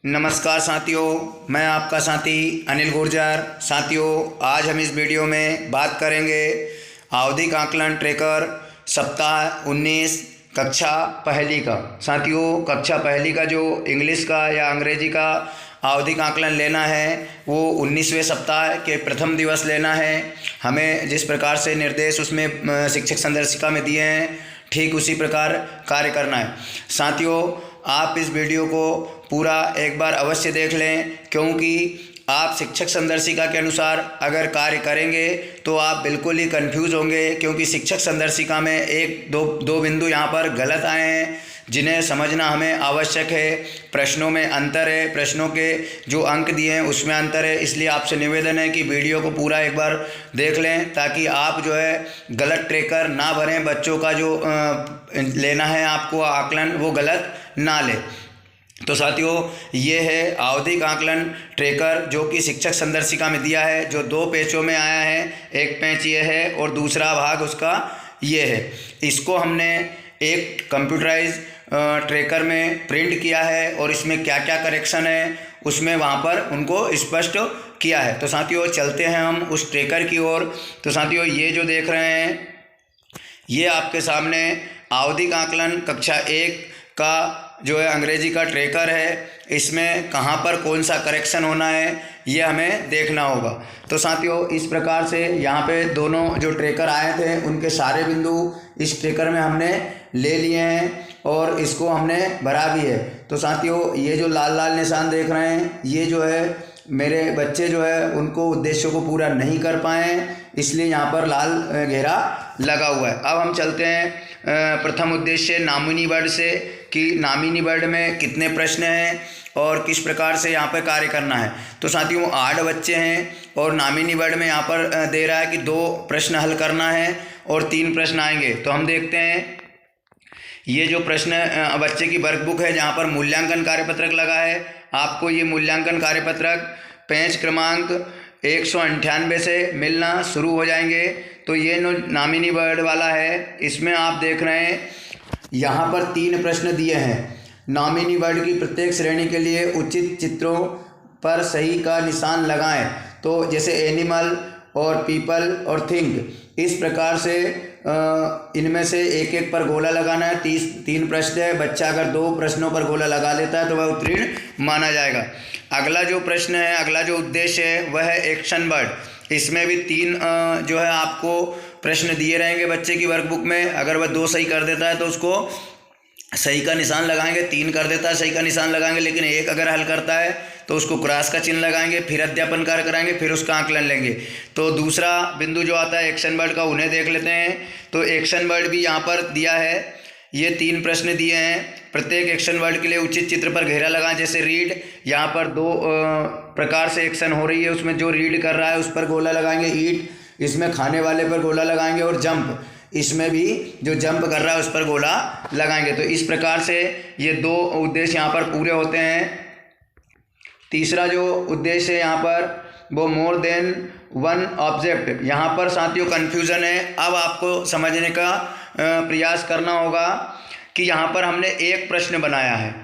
नमस्कार साथियों, मैं आपका साथी अनिल गुर्जर। साथियों, आज हम इस वीडियो में बात करेंगे आवधिक आकलन ट्रैकर सप्ताह 19 कक्षा पहली का। साथियों, कक्षा पहली का जो इंग्लिश का या अंग्रेजी का आवधिक आकलन लेना है वो 19वें सप्ताह के प्रथम दिवस लेना है। हमें जिस प्रकार से निर्देश उसमें शिक्षक संदर्शिका में दिए हैं ठीक उसी प्रकार कार्य करना है। साथियों, आप इस वीडियो को पूरा एक बार अवश्य देख लें, क्योंकि आप शिक्षक संदर्शिका के अनुसार अगर कार्य करेंगे तो आप बिल्कुल ही कंफ्यूज होंगे, क्योंकि शिक्षक संदर्शिका में एक दो बिंदु यहाँ पर गलत आए हैं जिन्हें समझना हमें आवश्यक है। प्रश्नों में अंतर है, प्रश्नों के जो अंक दिए हैं उसमें अंतर है। इसलिए आपसे निवेदन है कि वीडियो को पूरा एक बार देख लें, ताकि आप जो है गलत ट्रैकर ना भरें, बच्चों का जो लेना है आपको आकलन वो गलत ना ले। तो साथियों, ये है आवधिक आकलन ट्रैकर जो कि शिक्षक संदर्शिका में दिया है, जो 2 पेजों में आया है। एक पेज ये है और दूसरा भाग उसका ये है। इसको हमने एक कंप्यूटराइज ट्रैकर में प्रिंट किया है और इसमें क्या क्या करेक्शन है उसमें वहाँ पर उनको स्पष्ट किया है। तो साथियों, चलते हैं हम उस ट्रैकर की ओर। तो साथियों, ये जो देख रहे हैं ये आपके सामने आवधिक आकलन कक्षा 1 का जो है अंग्रेजी का ट्रैकर है। इसमें कहाँ पर कौन सा करेक्शन होना है ये हमें देखना होगा। तो साथियों, इस प्रकार से यहाँ पे दोनों जो ट्रैकर आए थे उनके सारे बिंदु इस ट्रैकर में हमने ले लिए हैं और इसको हमने भरा भी है। तो साथियों, ये जो लाल लाल निशान देख रहे हैं ये जो है मेरे बच्चे जो है उनको उद्देश्यों को पूरा नहीं कर पाए, इसलिए यहाँ पर लाल घेरा लगा हुआ है। अब हम चलते हैं प्रथम उद्देश्य नामिनी वर्ड से, कि नामिनी वर्ड में कितने प्रश्न हैं और किस प्रकार से यहाँ पर कार्य करना है। तो साथियों, 8 बच्चे हैं और नामिनी वर्ड में यहाँ पर दे रहा है कि 2 प्रश्न हल करना है और 3 प्रश्न आएंगे। तो हम देखते हैं ये जो प्रश्न बच्चे की वर्कबुक है जहाँ पर मूल्यांकन कार्यपत्रक लगा है। आपको ये मूल्यांकन कार्यपत्रक पेज क्रमांक 198 से मिलना शुरू हो जाएंगे। तो ये नामिनी वर्ड वाला है, इसमें आप देख रहे हैं यहाँ पर 3 प्रश्न दिए हैं। नामिनी वर्ड की प्रत्येक श्रेणी के लिए उचित चित्रों पर सही का निशान लगाएं। तो जैसे एनिमल और पीपल और थिंक, इस प्रकार से इनमें से एक एक पर गोला लगाना है। 3 प्रश्न है, बच्चा अगर 2 प्रश्नों पर गोला लगा लेता है तो वह उत्तीर्ण माना जाएगा। अगला जो प्रश्न है, अगला जो उद्देश्य है वह है एक्शन वर्ड। इसमें भी 3 जो है आपको प्रश्न दिए रहेंगे बच्चे की वर्कबुक में। अगर वह 2 सही कर देता है तो उसको सही का निशान लगाएंगे, 3 कर देता है सही का निशान लगाएंगे, लेकिन 1 अगर हल करता है तो उसको क्रॉस का चिन्ह लगाएंगे, फिर अध्यापन कार्य कराएंगे, फिर उसका आकलन लेंगे। तो दूसरा बिंदु जो आता है एक्शन वर्ड का, उन्हें देख लेते हैं। तो एक्शन वर्ड भी यहाँ पर दिया है, ये 3 प्रश्न दिए हैं। प्रत्येक एक्शन वर्ड के लिए उचित चित्र पर घेरा लगाएं। जैसे रीड, यहाँ पर 2 प्रकार से एक्शन हो रही है, उसमें जो रीड कर रहा है उस पर गोला लगाएंगे। ईट, इसमें खाने वाले पर गोला लगाएंगे। और जंप, इसमें भी जो जंप कर रहा है उस पर गोला लगाएंगे। तो इस प्रकार से ये 2 उद्देश्य यहाँ पर पूरे होते हैं। तीसरा जो उद्देश्य है यहाँ पर वो मोर देन 1 ऑब्जेक्ट। यहाँ पर साथियों कन्फ्यूज़न है, अब आपको समझने का प्रयास करना होगा कि यहाँ पर हमने 1 प्रश्न बनाया है।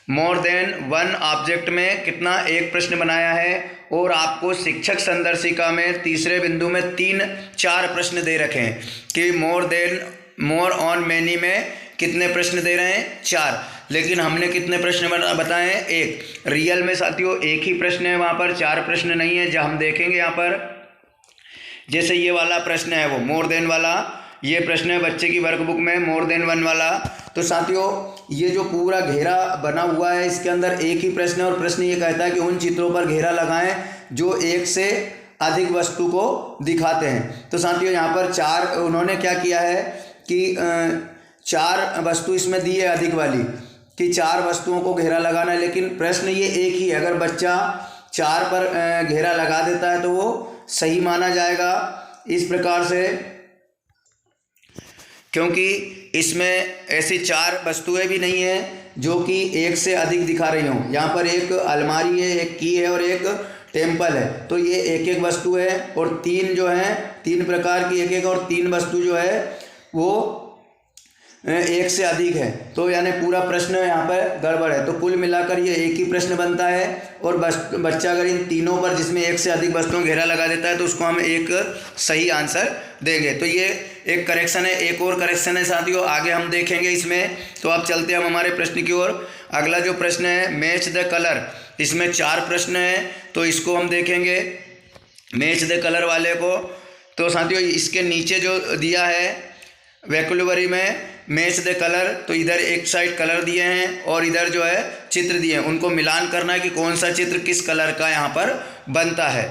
मोर देन 1 ऑब्जेक्ट में कितना, 1 प्रश्न बनाया है। और आपको शिक्षक संदर्शिका में तीसरे बिंदु में 3-4 प्रश्न दे रखे हैं कि मोर ऑन मैनी में कितने प्रश्न दे रहे हैं, 4। लेकिन हमने कितने प्रश्न बताए हैं, 1। रियल में साथियों 1 ही प्रश्न है, वहाँ पर 4 प्रश्न नहीं है। जब हम देखेंगे यहाँ पर जैसे ये वाला प्रश्न है वो मोर देन वाला, ये प्रश्न है बच्चे की वर्कबुक में मोर देन 1 वाला। तो साथियों, ये जो पूरा घेरा बना हुआ है इसके अंदर 1 ही प्रश्न है और प्रश्न ये कहता है कि उन चित्रों पर घेरा लगाएं जो 1 से अधिक वस्तु को दिखाते हैं। तो साथियों, यहाँ पर 4 उन्होंने क्या किया है कि 4 वस्तु इसमें दी है अधिक वाली, कि 4 वस्तुओं को घेरा लगाना है। लेकिन प्रश्न ये 1 ही है, अगर बच्चा 4 पर घेरा लगा देता है तो वो सही माना जाएगा। इस प्रकार से, क्योंकि इसमें ऐसी 4 वस्तुएं भी नहीं है जो कि 1 से अधिक दिखा रही हों। यहाँ पर एक अलमारी है, एक की है और एक टेम्पल है। तो ये 1-1 वस्तु है और 3 जो है 3 प्रकार की 1-1 और 3 वस्तु जो है वो एक से अधिक है, तो यानी पूरा प्रश्न यहाँ पर गड़बड़ है। तो कुल मिलाकर ये एक ही प्रश्न बनता है और बच्चा अगर इन तीनों पर जिसमें एक से अधिक वस्तुओं घेरा लगा देता है तो उसको हम एक सही आंसर देंगे। तो ये एक करेक्शन है। एक और करेक्शन है साथियों, आगे हम देखेंगे इसमें। तो आप चलते हैं हम हमारे प्रश्न की ओर। अगला जो प्रश्न है मैच द कलर, इसमें 4 प्रश्न हैं, तो इसको हम देखेंगे मैच द कलर वाले को। तो साथियों इसके नीचे जो दिया है वोकैबुलरी में मैच द कलर, तो इधर एक साइड कलर दिए हैं और इधर जो है चित्र दिए हैं, उनको मिलान करना है कि कौन सा चित्र किस कलर का यहाँ पर बनता है।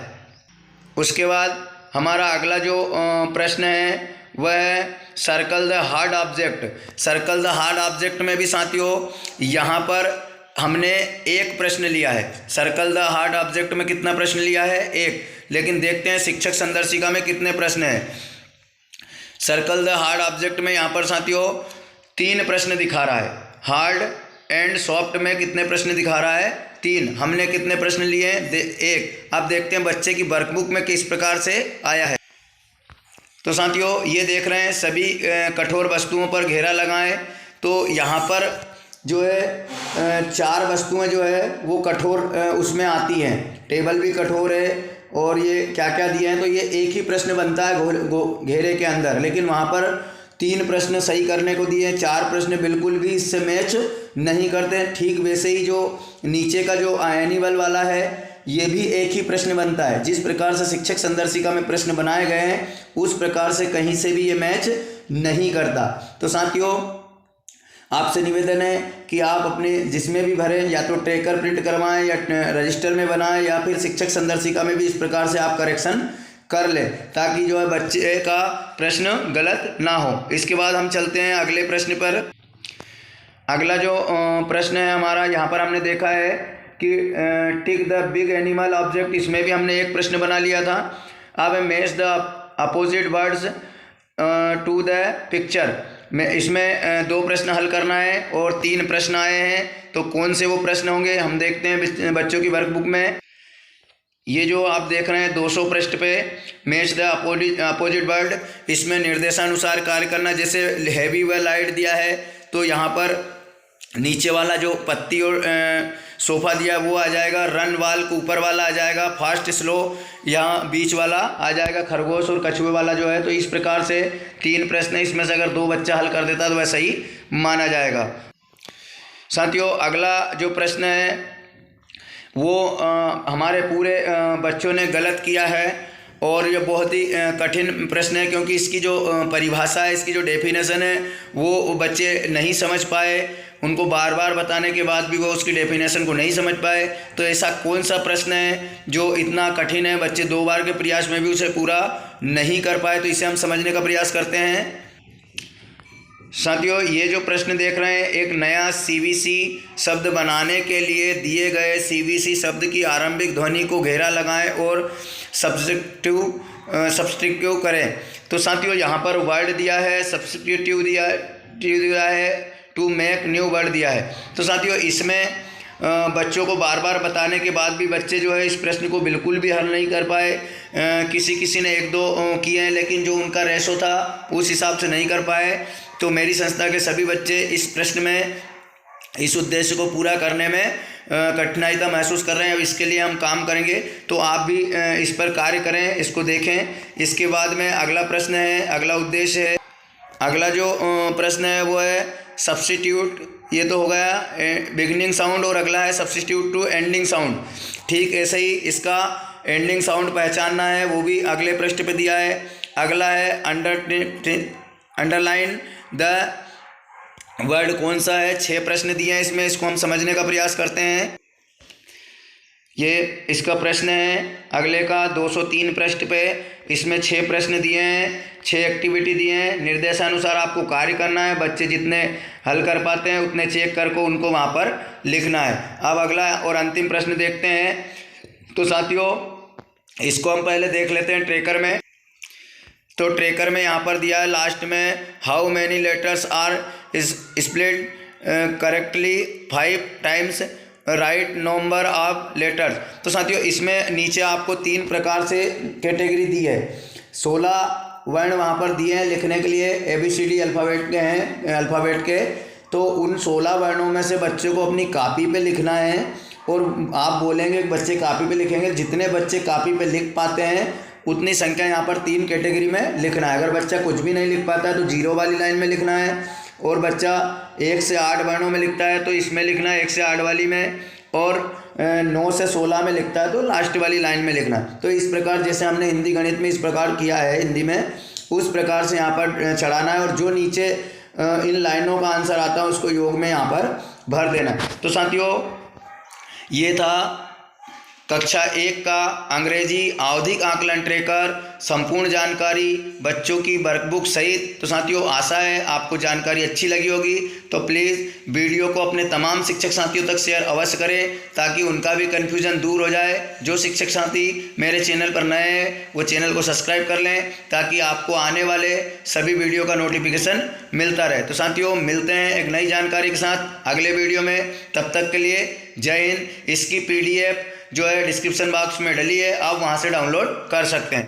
उसके बाद हमारा अगला जो प्रश्न है वह है circle the hard object. Circle the hard object में भी साथियों यहाँ पर हमने एक प्रश्न लिया है। सर्कल द हार्ड ऑब्जेक्ट में कितना प्रश्न लिया है? एक। लेकिन देखते हैं शिक्षक संदर्शिका में कितने प्रश्न हैं। सर्कल द हार्ड ऑब्जेक्ट में यहाँ पर साथियों 3 प्रश्न दिखा रहा है। हार्ड एंड सॉफ्ट में कितने प्रश्न दिखा रहा है? 3। हमने कितने प्रश्न लिए हैं? 1। अब देखते हैं बच्चे की वर्कबुक में किस प्रकार से आया है। तो साथियों ये देख रहे हैं सभी कठोर वस्तुओं पर घेरा लगाएं। तो यहाँ पर जो है 4 वस्तुएं जो है वो कठोर उसमें आती हैं। टेबल भी कठोर है और ये क्या क्या दिए हैं, तो ये एक ही प्रश्न बनता है घेरे के अंदर, लेकिन वहाँ पर 3 प्रश्न सही करने को दिए हैं, 4 प्रश्न बिल्कुल भी इससे मैच नहीं करते। ठीक वैसे ही जो नीचे का जो एनिमल वाला है ये भी एक ही प्रश्न बनता है। जिस प्रकार से शिक्षक संदर्शिका में प्रश्न बनाए गए हैं उस प्रकार से कहीं से भी ये मैच नहीं करता। तो साथियों आपसे निवेदन है कि आप अपने जिसमें भी भरें या तो ट्रैकर प्रिंट करवाएं या रजिस्टर में बनाएं या फिर शिक्षक संदर्शिका में भी इस प्रकार से आप करेक्शन कर लें, ताकि जो है बच्चे का प्रश्न गलत ना हो। इसके बाद हम चलते हैं अगले प्रश्न पर। अगला जो प्रश्न है हमारा, यहाँ पर हमने देखा है कि tick the big animal object, इसमें भी हमने एक प्रश्न बना लिया था। अब match the opposite words to the picture में इसमें 2 प्रश्न हल करना है और 3 प्रश्न आए हैं। तो कौन से वो प्रश्न होंगे हम देखते हैं बच्चों की वर्कबुक में। ये जो आप देख रहे हैं 200 पृष्ठ पे मैच द अपोजिट वर्ड, इसमें निर्देशानुसार कार्य करना। जैसे हैवी व लाइट दिया है तो यहाँ पर नीचे वाला जो पत्ती और सोफ़ा दिया वो आ जाएगा, रन वाल को ऊपर वाला आ जाएगा, फास्ट स्लो यहाँ बीच वाला आ जाएगा, खरगोश और कछुए वाला जो है। तो इस प्रकार से 3 प्रश्न, इसमें से अगर 2 बच्चा हल कर देता तो वह सही माना जाएगा। साथियों अगला जो प्रश्न है वो हमारे पूरे बच्चों ने गलत किया है और ये बहुत ही कठिन प्रश्न है, क्योंकि इसकी जो परिभाषा है, इसकी जो डेफिनेशन है वो बच्चे नहीं समझ पाए। उनको बार बार बताने के बाद भी वो उसकी डेफिनेशन को नहीं समझ पाए। तो ऐसा कौन सा प्रश्न है जो इतना कठिन है, बच्चे 2 बार के प्रयास में भी उसे पूरा नहीं कर पाए? तो इसे हम समझने का प्रयास करते हैं। साथियों ये जो प्रश्न देख रहे हैं, एक नया सीवीसी शब्द बनाने के लिए दिए गए सीवीसी शब्द की आरंभिक ध्वनि को घेरा लगाएं और सब्स्टिट्यूट करें। तो साथियों यहाँ पर वर्ड दिया है, सब्स्टिट्यूट दिया है, टू मेक न्यू वर्ड दिया है। तो साथियों इसमें बच्चों को बार बार बताने के बाद भी बच्चे जो है इस प्रश्न को बिल्कुल भी हल नहीं कर पाए। किसी ने 1-2 किए हैं, लेकिन जो उनका रेशो था उस हिसाब से नहीं कर पाए। तो मेरी संस्था के सभी बच्चे इस प्रश्न में इस उद्देश्य को पूरा करने में कठिनाइता महसूस कर रहे हैं। अब इसके लिए हम काम करेंगे, तो आप भी इस पर कार्य करें, इसको देखें। इसके बाद में अगला प्रश्न है, अगला उद्देश्य है, अगला जो प्रश्न है वो है सब्स्टिट्यूट। ये तो हो गया बिगिनिंग साउंड और अगला है सब्स्टिट्यूट टू एंडिंग साउंड। ठीक ऐसे ही इसका एंडिंग साउंड पहचानना है, वो भी अगले पृष्ठ पे दिया है। अगला है अंडरलाइन द वर्ड, कौन सा है? 6 प्रश्न दिए हैं इसमें, इसको हम समझने का प्रयास करते हैं। ये इसका प्रश्न है अगले का 203 पृष्ठ पे, इसमें 6 प्रश्न दिए हैं, 6 एक्टिविटी दिए हैं। निर्देशानुसार आपको कार्य करना है, बच्चे जितने हल कर पाते हैं उतने चेक करके उनको वहाँ पर लिखना है। अब अगला और अंतिम प्रश्न देखते हैं। तो साथियों इसको हम पहले देख लेते हैं ट्रैकर में। तो ट्रैकर में यहाँ पर दिया है लास्ट में, how many letters are split correctly 5 times right number of letters. तो साथियों इसमें नीचे आपको 3 प्रकार से कैटेगरी दी है। 16 वर्ण वहाँ पर दिए हैं लिखने के लिए, ABCD अल्फ़ाबेट के हैं, अल्फ़ाबेट के। तो उन 16 वर्णों में से बच्चे को अपनी कॉपी पे लिखना है। और आप बोलेंगे कि बच्चे कॉपी पे लिखेंगे, जितने बच्चे कॉपी पे लिख पाते हैं उतनी संख्या यहाँ पर 3 कैटेगरी में लिखना है। अगर बच्चा कुछ भी नहीं लिख पाता है तो 0 वाली लाइन में लिखना है, और बच्चा 1 से 8 वर्णों में लिखता है तो इसमें लिखना है 1 से 8 वाली में, और 9 से 16 में लिखता है तो लास्ट वाली लाइन में लिखना। तो इस प्रकार जैसे हमने हिंदी गणित में इस प्रकार किया है, हिंदी में उस प्रकार से यहाँ पर चढ़ाना है, और जो नीचे इन लाइनों का आंसर आता है उसको योग में यहाँ पर भर देना है। तो साथियों, ये था कक्षा 1 का अंग्रेजी आवधिक आकलन ट्रेकर संपूर्ण जानकारी बच्चों की वर्कबुक सहित। तो साथियों, आशा है आपको जानकारी अच्छी लगी होगी। तो प्लीज़ वीडियो को अपने तमाम शिक्षक साथियों तक शेयर अवश्य करें ताकि उनका भी कन्फ्यूज़न दूर हो जाए। जो शिक्षक साथी मेरे चैनल पर नए हैं वो चैनल को सब्सक्राइब कर लें ताकि आपको आने वाले सभी वीडियो का नोटिफिकेशन मिलता रहे। तो साथियों, मिलते हैं एक नई जानकारी के साथ अगले वीडियो में। तब तक के लिए जय हिंद। इसकी PDF जो है डिस्क्रिप्शन बॉक्स में डली है, आप वहाँ से डाउनलोड कर सकते हैं।